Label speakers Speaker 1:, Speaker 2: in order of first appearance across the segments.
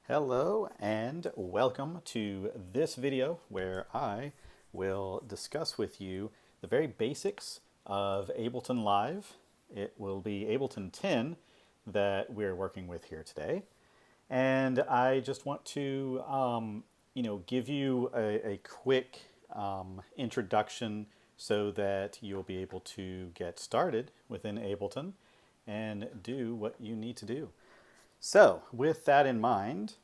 Speaker 1: Hello and welcome to this video where I will discuss with you the very basics of Ableton Live. It will be Ableton 10 that we're working with here today. And I just want to, give you a quick introduction so that you'll be able to get started within Ableton and do what you need to do. So, with that in mind,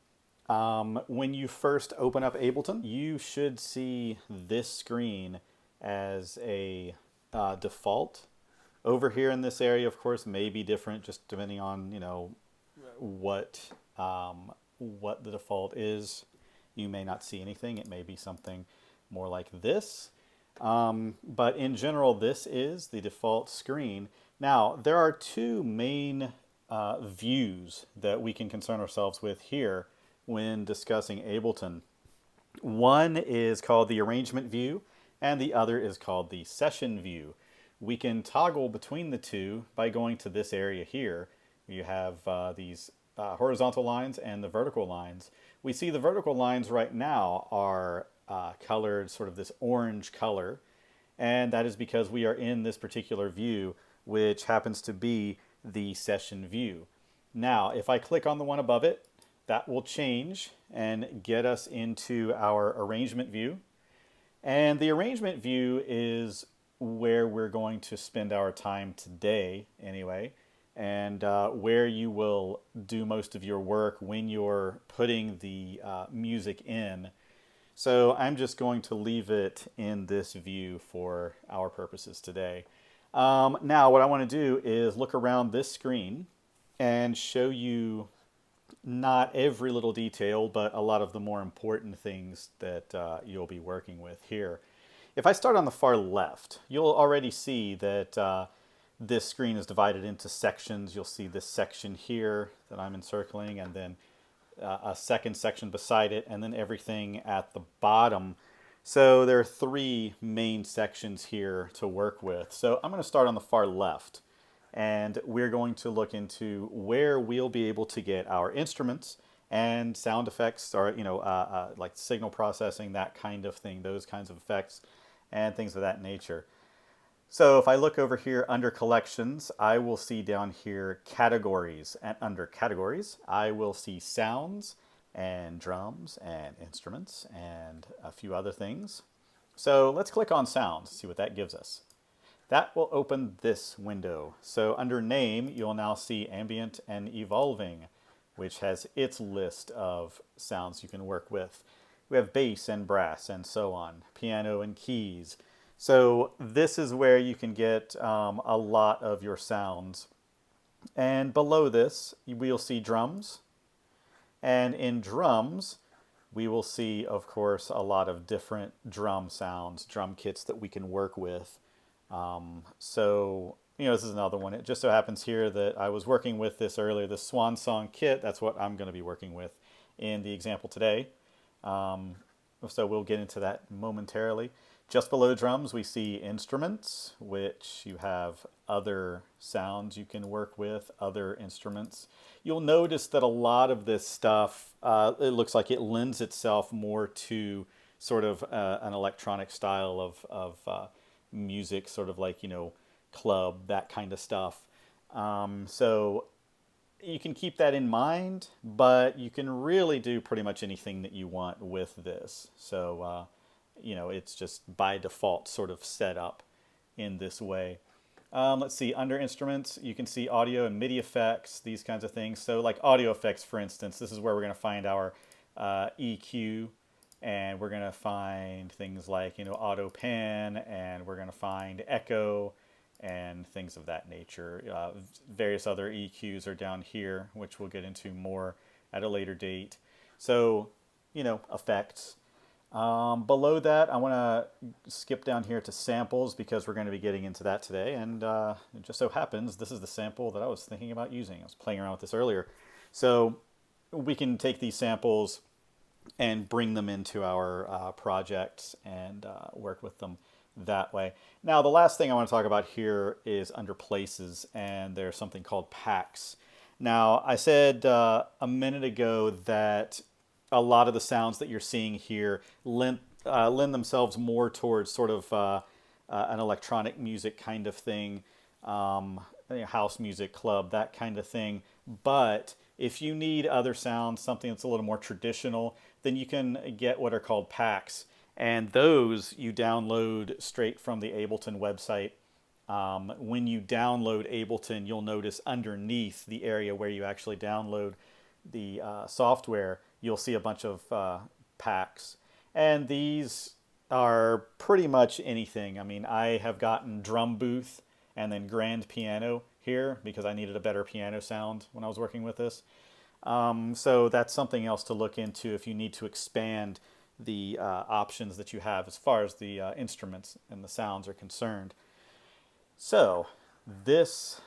Speaker 1: when you first open up Ableton, you should see this screen as a default. Over here in this area, of course, may be different just depending on what what the default is. You may not see anything. It may be something more like this. But in general, this is the default screen. Now, there are two main views that we can concern ourselves with here when discussing Ableton. One is called the arrangement view, and the other is called the session view. We can toggle between the two by going to this area here. You have these horizontal lines and the vertical lines. We see the vertical lines right now are colored sort of this orange color, and that is because we are in this particular view, which happens to be the session view. Now, if I click on the one above it, that will change and get us into our arrangement view. And the arrangement view is where we're going to spend our time today anyway, and where you will do most of your work when you're putting the music in. So I'm just going to leave it in this view for our purposes today. Now what I want to do is look around this screen and show you not every little detail, but a lot of the more important things that you'll be working with here. If I start on the far left, you'll already see that this screen is divided into sections. You'll see this section here that I'm encircling, and then a second section beside it, and then everything at the bottom. So there are three main sections here to work with. So I'm going to start on the far left, and we're going to look into where we'll be able to get our instruments and sound effects, or like signal processing, that kind of thing, those kinds of effects and things of that nature. So if I look over here under collections, I will see down here categories, and under categories I will see sounds and drums and instruments and a few other things. So let's click on sounds, see what that gives us. That will open this window. So under name, you'll now see ambient and evolving, which has its list of sounds you can work with. We have bass and brass and so on, piano and keys. So this is where you can get a lot of your sounds. And below this, we'll see drums. And in drums, we will see, of course, a lot of different drum sounds, drum kits that we can work with. This is another one. It just so happens here that I was working with this earlier, the Swan Song kit. That's what I'm going to be working with in the example today. So we'll get into that momentarily. Just below drums, we see instruments, which you have other sounds you can work with, other instruments. You'll notice that a lot of this stuff, it looks like it lends itself more to sort of an electronic style of music, sort of like, club, that kind of stuff. So you can keep that in mind, but you can really do pretty much anything that you want with this. So, it's just by default sort of set up in this way. Let's see, under instruments, you can see audio and MIDI effects, these kinds of things. So like audio effects, for instance, this is where we're going to find our EQ, and we're going to find things like, auto pan, and we're going to find echo and things of that nature. Various other EQs are down here, which we'll get into more at a later date. So, effects. Below that, I want to skip down here to samples because we're going to be getting into that today. And it just so happens this is the sample that I was thinking about using. I was playing around with this earlier. So we can take these samples and bring them into our projects and work with them that way. Now, the last thing I want to talk about here is under places, and there's something called packs. Now, I said a minute ago that a lot of the sounds that you're seeing here lend themselves more towards sort of an electronic music kind of thing, house music, club, that kind of thing. But if you need other sounds, something that's a little more traditional, then you can get what are called packs. And those you download straight from the Ableton website. When you download Ableton, you'll notice underneath the area where you actually download the software, you'll see a bunch of packs. And these are pretty much anything. I mean, I have gotten drum booth and then grand piano here because I needed a better piano sound when I was working with this. So that's something else to look into if you need to expand the options that you have as far as the instruments and the sounds are concerned. So this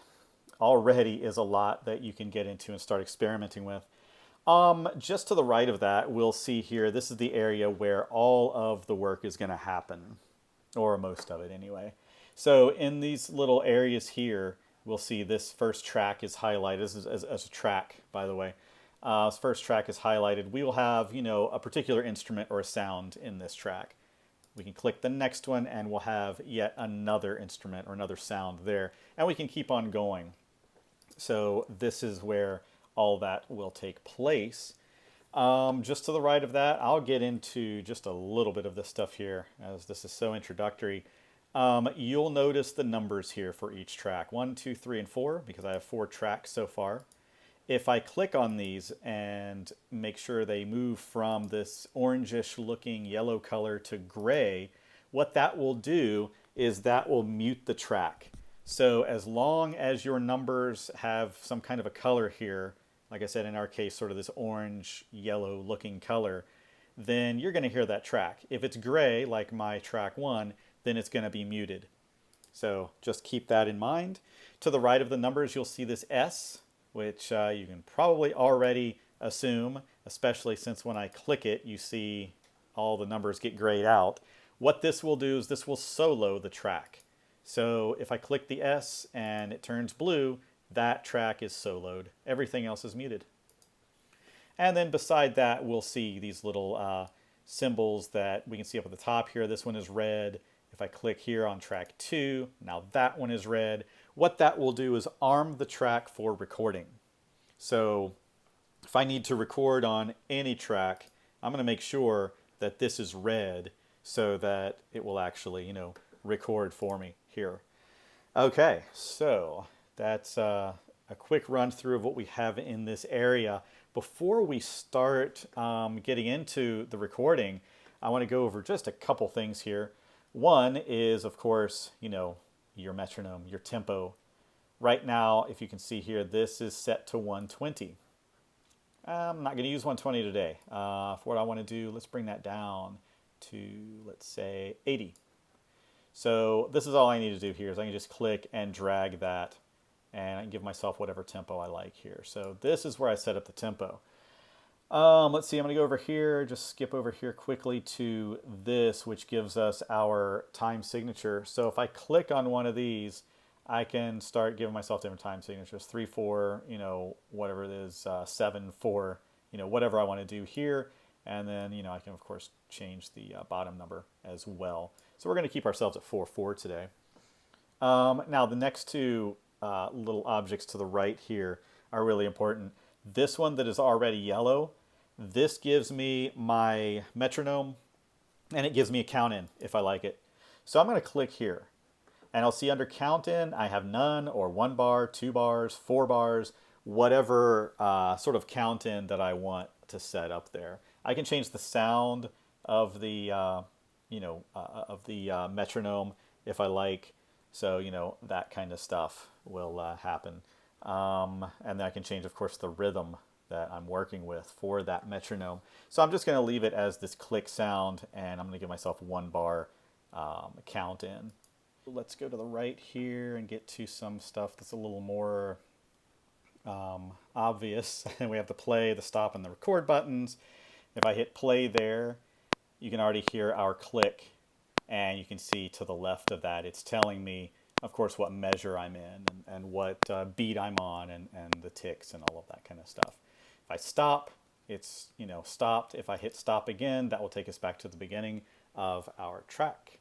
Speaker 1: already is a lot that you can get into and start experimenting with. Just to the right of that, we'll see here, this is the area where all of the work is going to happen, or most of it anyway. So in these little areas here, we'll see this first track is highlighted. This is as a track, by the way. This first track is highlighted. We will have, a particular instrument or a sound in this track. We can click the next one and we'll have yet another instrument or another sound there. And we can keep on going. So this is where all that will take place. Just to the right of that, I'll get into just a little bit of this stuff here as this is so introductory. You'll notice the numbers here for each track, 1, 2, 3, and 4, because I have 4 tracks so far. If I click on these and make sure they move from this orangish looking yellow color to gray, what that will do is that will mute the track. So as long as your numbers have some kind of a color here, like I said, in our case, sort of this orange yellow looking color, then you're going to hear that track. If it's gray, like my track 1, then it's going to be muted. So just keep that in mind. To the right of the numbers, you'll see this S, which you can probably already assume, especially since when I click it, you see all the numbers get grayed out. What this will do is this will solo the track. So if I click the S and it turns blue, that track is soloed. Everything else is muted. And then beside that, we'll see these little symbols that we can see up at the top here. This one is red. If I click here on track 2, now that one is red. What that will do is arm the track for recording. So if I need to record on any track, I'm going to make sure that this is red so that it will actually, record for me here. Okay, so that's a quick run through of what we have in this area. Before we start getting into the recording, I want to go over just a couple things here. One is, of course, your metronome, your tempo. Right now, if you can see here, this is set to 120. I'm not going to use 120 today. For what I want to do, let's bring that down to, let's say, 80. So this is all I need to do here is I can just click and drag that and I can give myself whatever tempo I like here. So this is where I set up the tempo. Let's see, I'm going to go over here, just skip over here quickly to this, which gives us our time signature. So if I click on one of these, I can start giving myself different time signatures, 3, 4, whatever it is, 7, 4, whatever I want to do here. And then, I can, of course, change the bottom number as well. So we're going to keep ourselves at 4, 4 today. Now, the next two little objects to the right here are really important. This one that is already yellow, this gives me my metronome, and it gives me a count in if I like it. So I'm going to click here, and I'll see under count in, I have none, or 1 bar, 2 bars, 4 bars, whatever sort of count in that I want to set up there. I can change the sound of the metronome if I like. So, that kind of stuff will happen. And then I can change, of course, the rhythm that I'm working with for that metronome. So I'm just going to leave it as this click sound, and I'm going to give myself 1 bar count in. Let's go to the right here and get to some stuff that's a little more obvious. We have the play, the stop, and the record buttons. If I hit play there, you can already hear our click, and you can see to the left of that, it's telling me, of course, what measure I'm in and what beat I'm on and the ticks and all of that kind of stuff. If I stop, it's stopped. If I hit stop again, that will take us back to the beginning of our track.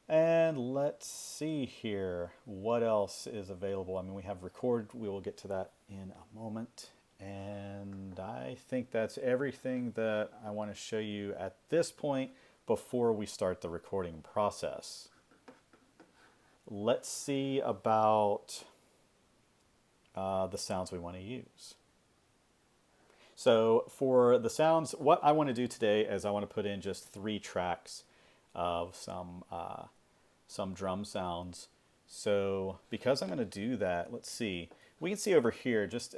Speaker 1: And let's see here, what else is available? I mean, we have record. We will get to that in a moment. And I think that's everything that I want to show you at this point before we start the recording process. Let's see about the sounds we want to use. So for the sounds, what I want to do today is I want to put in just 3 tracks of some drum sounds. So because I'm going to do that, let's see. We can see over here just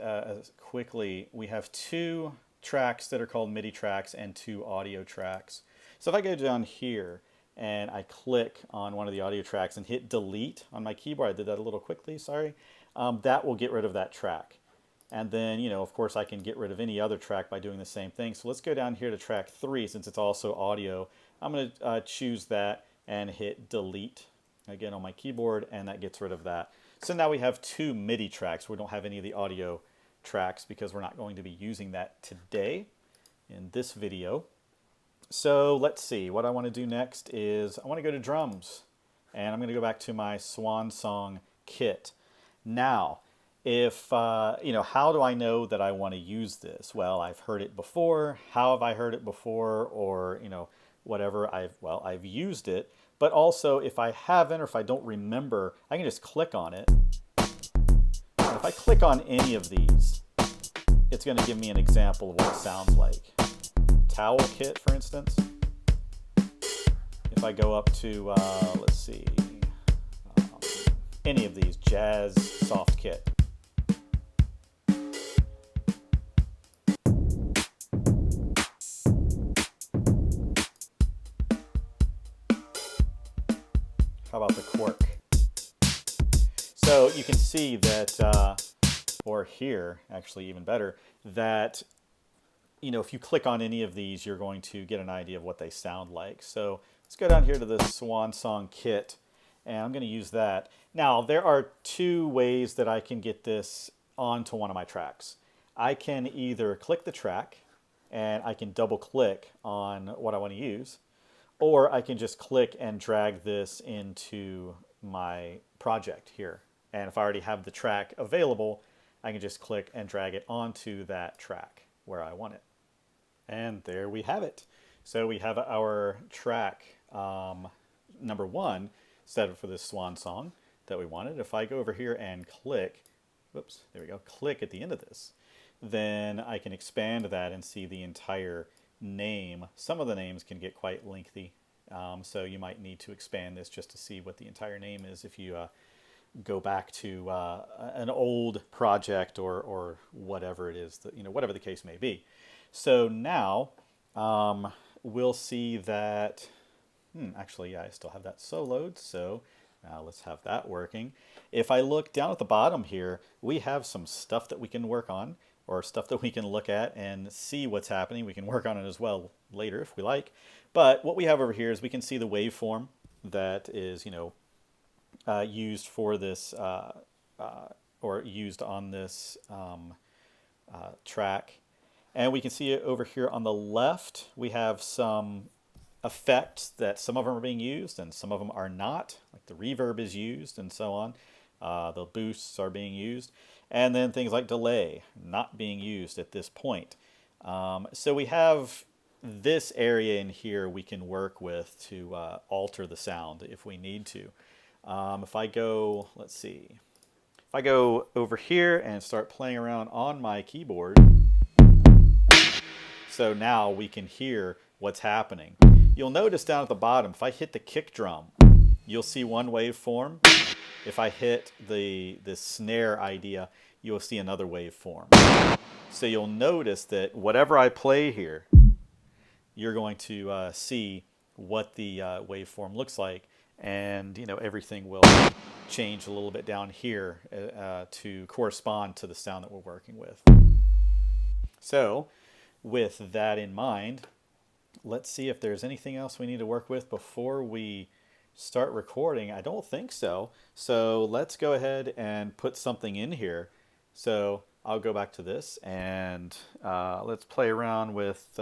Speaker 1: quickly, we have 2 tracks that are called MIDI tracks and 2 audio tracks. So if I go down here and I click on one of the audio tracks and hit delete on my keyboard, I did that a little quickly, sorry, that will get rid of that track. And then, of course, I can get rid of any other track by doing the same thing. So let's go down here to track 3, since it's also audio. I'm going to choose that and hit delete again on my keyboard, and that gets rid of that. So now we have 2 MIDI tracks. We don't have any of the audio tracks because we're not going to be using that today in this video. So let's see, what I want to do next is I want to go to drums, and I'm going to go back to my Swan Song kit. Now, if, how do I know that I want to use this? Well, I've heard it before. How have I heard it before? Or, whatever, I've used it. But also, if I haven't or if I don't remember, I can just click on it. And if I click on any of these, it's going to give me an example of what it sounds like. Towel kit, for instance. If I go up to, let's see, any of these, jazz soft kit. How about the Quark? So you can see that, or here, actually even better, that, if you click on any of these, you're going to get an idea of what they sound like. So let's go down here to the Swan Song kit, and I'm going to use that. Now, there are 2 ways that I can get this onto one of my tracks. I can either click the track, and I can double click on what I want to use, or I can just click and drag this into my project here. And if I already have the track available, I can just click and drag it onto that track where I want it. And there we have it. So we have our track number 1 set up for this Swan Song that we wanted. If I go over here and click, whoops, there we go, click at the end of this, then I can expand that and see the entire name. Some of the names can get quite lengthy, so you might need to expand this just to see what the entire name is if you go back to an old project or whatever it is, that, whatever the case may be. So now we'll see that, actually, yeah, I still have that soloed, so let's have that working. If I look down at the bottom here, we have some stuff that we can work on, or stuff that we can look at and see what's happening. We can work on it as well later if we like. But what we have over here is we can see the waveform that is, used for this, or used on this track. And we can see it over here on the left. We have some effects that some of them are being used and some of them are not. Like the reverb is used and so on. The boosts are being used. And then things like delay not being used at this point. So we have this area in here we can work with to alter the sound if we need to. If I go, let's see, if I go over here and start playing around on my keyboard, so now we can hear what's happening. You'll notice down at the bottom, if I hit the kick drum, you'll see one waveform. If I hit the snare idea, you'll see another waveform. So you'll notice that whatever I play here, you're going to see what the waveform looks like, and everything will change a little bit down here to correspond to the sound that we're working with. So with that in mind, let's see if there's anything else we need to work with before we start recording? I don't think so. So let's go ahead and put something in here. So I'll go back to this and let's play around with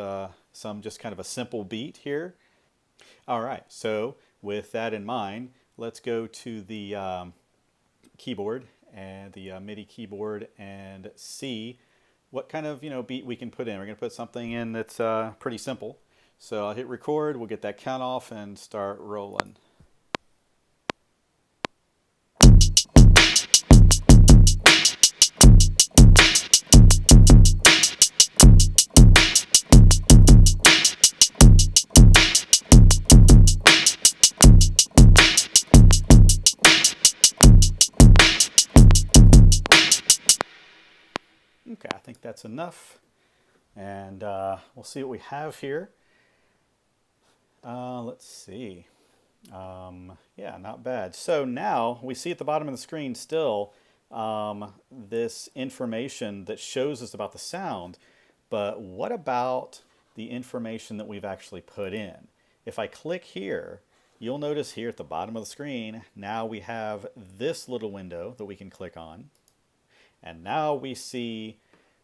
Speaker 1: some just kind of a simple beat here. All right, so with that in mind, let's go to the keyboard and the MIDI keyboard and see what kind of beat we can put in. We're going to put something in that's pretty simple. So I'll hit record, we'll get that count off and start rolling. Okay, I think that's enough. And we'll see what we have here. Let's see. Yeah, not bad. So now we see at the bottom of the screen still this information that shows us about the sound. But what about the information that we've actually put in? If I click here, you'll notice here at the bottom of the screen, now we have this little window that we can click on. And now we see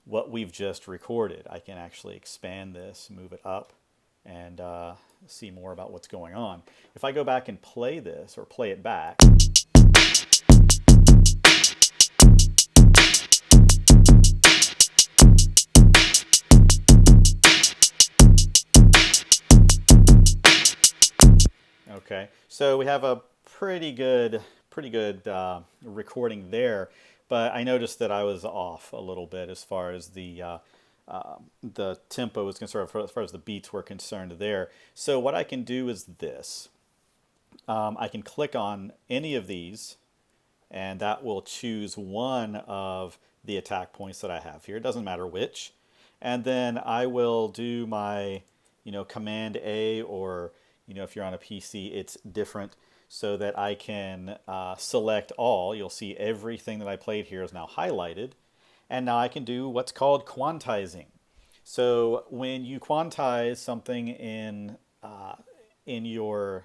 Speaker 1: what we've just recorded. I can actually expand this, move it up, and see more about what's going on. If I go back and play this, or play it back, okay, so we have a pretty good recording there, but I noticed that I was off a little bit as far as the tempo was concerned, as far as the beats were concerned there. So what I can do is this. I can click on any of these, and that will choose one of the attack points that I have here. It doesn't matter which. And then I will do my, Command A, or, if you're on a PC, it's different, so that I can select all. You'll see everything that I played here is now highlighted. And now I can do what's called quantizing. So when you quantize something in your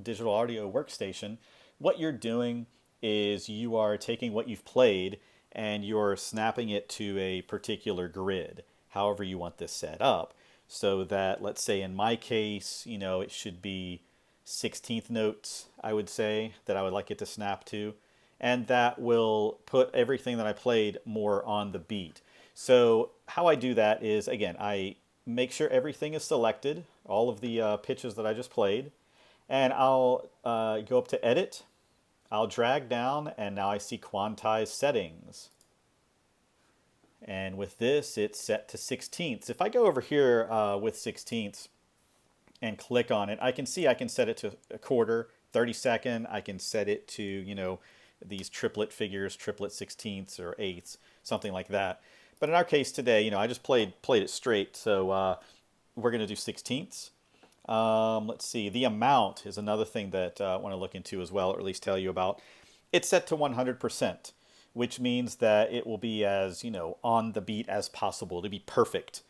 Speaker 1: digital audio workstation, what you're doing is you are taking what you've played and you're snapping it to a particular grid, however you want this set up. So that, let's say in my case, it should be 16th notes, I would say, that I would like it to snap to. And that will put everything that I played more on the beat. So how I do that is, again, I make sure everything is selected, all of the pitches that I just played, and I'll go up to Edit, I'll drag down, and now I see Quantize Settings. And with this, it's set to 16ths. If I go over here with 16ths and click on it, I can see I can set it to a quarter, 32nd. I can set it to, these triplet figures, triplet 16ths or 8ths, something like that. But in our case today, I just played it straight, so we're going to do 16ths. Let's see, the amount is another thing that I want to look into as well, or at least tell you about. It's set to 100%, which means that it will be as, on the beat as possible, to be perfect.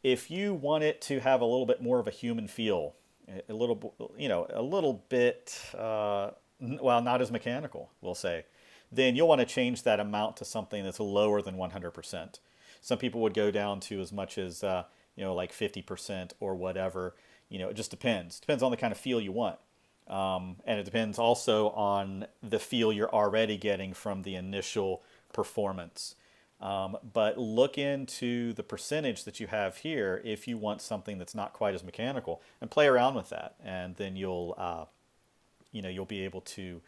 Speaker 1: If you want it to have a little bit more of a human feel, a little bit, well, not as mechanical, we'll say, then you'll want to change that amount to something that's lower than 100%. Some people would go down to as much as, like 50% or whatever. It just depends. Depends on the kind of feel you want. And it depends also on the feel you're already getting from the initial performance. But look into the percentage that you have here if you want something that's not quite as mechanical, and play around with that, and then you'll be able to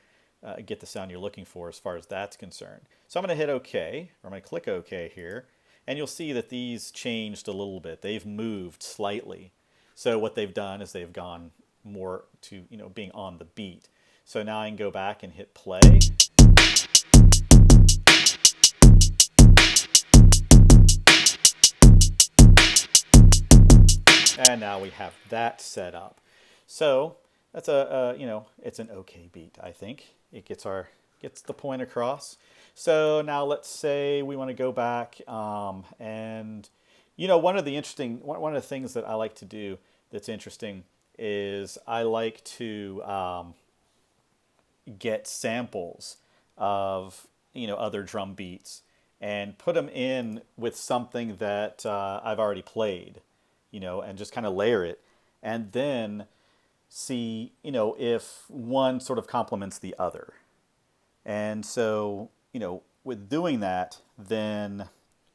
Speaker 1: get the sound you're looking for as far as that's concerned. So I'm going to hit OK, or I'm going to click OK here, and you'll see that these changed a little bit. They've moved slightly. So what they've done is they've gone more to being on the beat. So now I can go back and hit play. And now we have that set up. So that's it's an okay beat, I think. It gets the point across. So now let's say we want to go back and one of the things that I like to do that's interesting is I like to get samples of, other drum beats and put them in with something that I've already played, and just kind of layer it, and then see, if one sort of complements the other. And so, with doing that, then,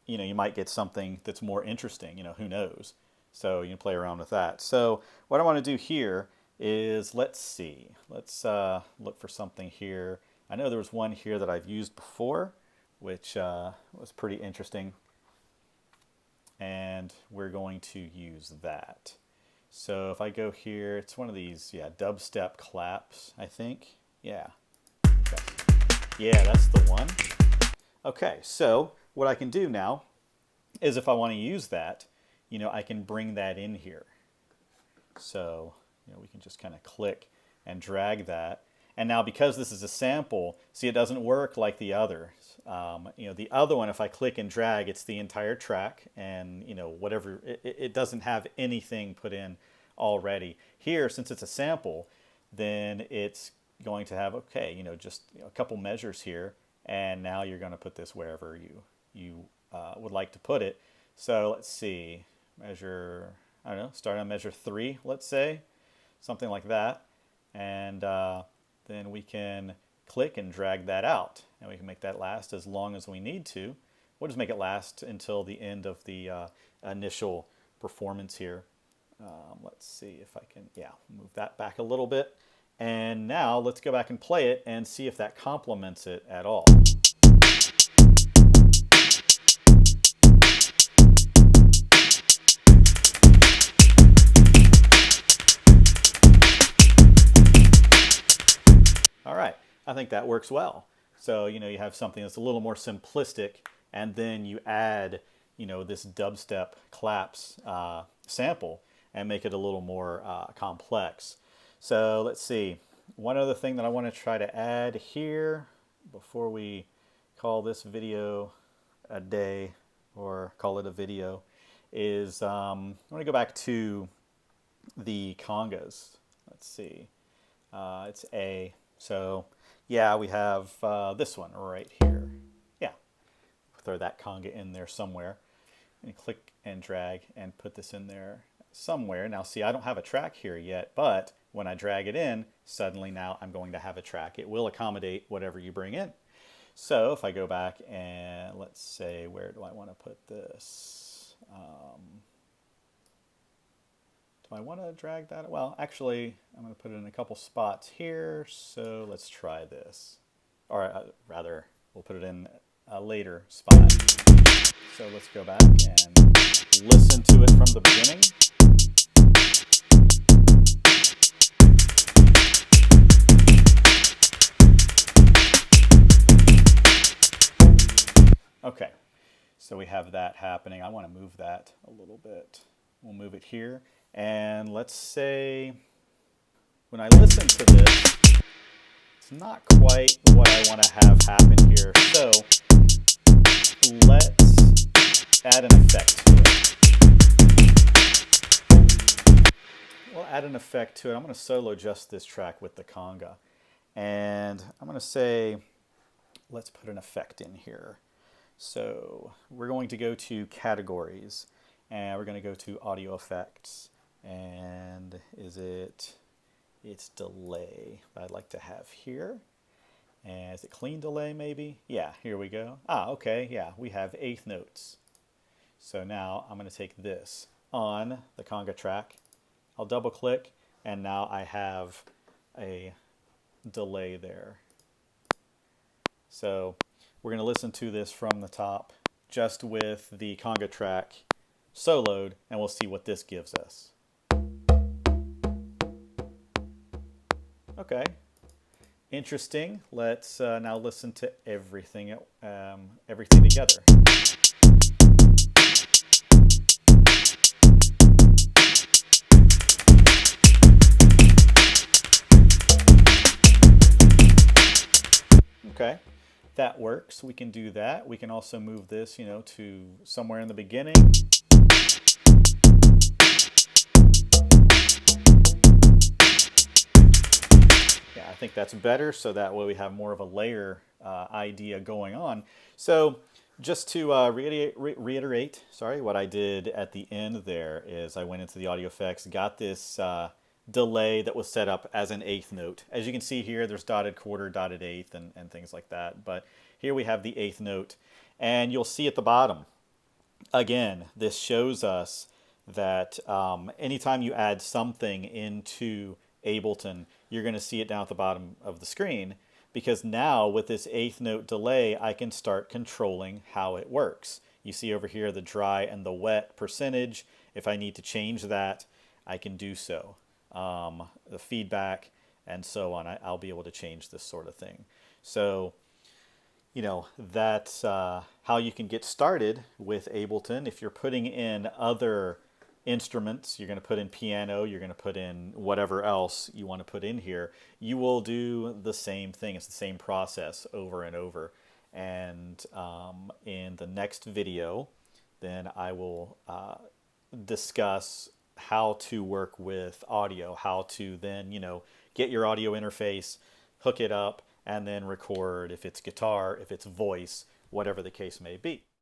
Speaker 1: you might get something that's more interesting, who knows? So you can play around with that. So what I want to do here is, let's see, let's look for something here. I know there was one here that I've used before, which was pretty interesting. And we're going to use that. So if I go here, it's one of these, dubstep claps, I think. Yeah. Yeah, that's the one. Okay, so what I can do now is, if I want to use that, I can bring that in here. So, we can just kind of click and drag that. And now, because this is a sample, see, it doesn't work like the others. The other one, if I click and drag, it's the entire track, and whatever, it doesn't have anything put in already. Here, since it's a sample, then it's going to have, okay, just a couple measures here, and now you're going to put this wherever you would like to put it. So let's see, measure, I don't know, start on measure 3, let's say, something like that, and then we can click and drag that out, and we can make that last as long as we need to. We'll just make it last until the end of the initial performance here. Let's see if I can, move that back a little bit. And now let's go back and play it and see if that complements it at all. All right, I think that works well. So, you have something that's a little more simplistic, and then you add, this dubstep claps sample and make it a little more complex. So let's see, one other thing that I want to try to add here before we call this video a day, or call it a video, is I want to go back to the congas. Let's see, it's A. So yeah, we have this one right here. Yeah, throw that conga in there somewhere, and click and drag and put this in there somewhere. Now see, I don't have a track here yet, but when I drag it in, suddenly now I'm going to have a track. It will accommodate whatever you bring in. So if I go back and let's say, where do I want to put this? Do I want to drag that? Well, actually, I'm going to put it in a couple spots here. So let's try this. Or rather, we'll put it in a later spot. So let's go back and listen to it from the beginning. Okay, so we have that happening. I want to move that a little bit. We'll move it here. And let's say when I listen to this, it's not quite what I want to have happen here. So let's add an effect to it. We'll add an effect to it. I'm going to solo just this track with the conga. And I'm going to say, let's put an effect in here. So we're going to go to categories, and we're going to go to audio effects, and it's delay that I'd like to have here. And is it clean delay maybe? Yeah, here we go. Okay, yeah, we have eighth notes. So now I'm going to take this on the conga track. I'll double click, and now I have a delay there. So we're going to listen to this from the top just with the conga track soloed, and we'll see what this gives us. Okay, interesting. Let's now listen to everything together. Okay, that works. We can do that. We can also move this, to somewhere in the beginning. Yeah, I think that's better, so that way we have more of a layer idea going on. So just to reiterate, sorry, what I did at the end there is I went into the audio effects, got this delay that was set up as an eighth note. As you can see here, there's dotted quarter, dotted eighth, and things like that. But here we have the eighth note, and you'll see at the bottom, again, this shows us that anytime you add something into Ableton, you're going to see it down at the bottom of the screen, because now with this eighth note delay, I can start controlling how it works. You see over here the dry and the wet percentage. If I need to change that, I can do so. The feedback and so on, I'll be able to change this sort of thing. So, you know, that's how you can get started with Ableton. If you're putting in other instruments, you're going to put in piano, you're going to put in whatever else you want to put in here, you will do the same thing. It's the same process over and over. And in the next video, then I will discuss how to work with audio, how to then, you know, get your audio interface, hook it up, and then record if it's guitar, if it's voice, whatever the case may be.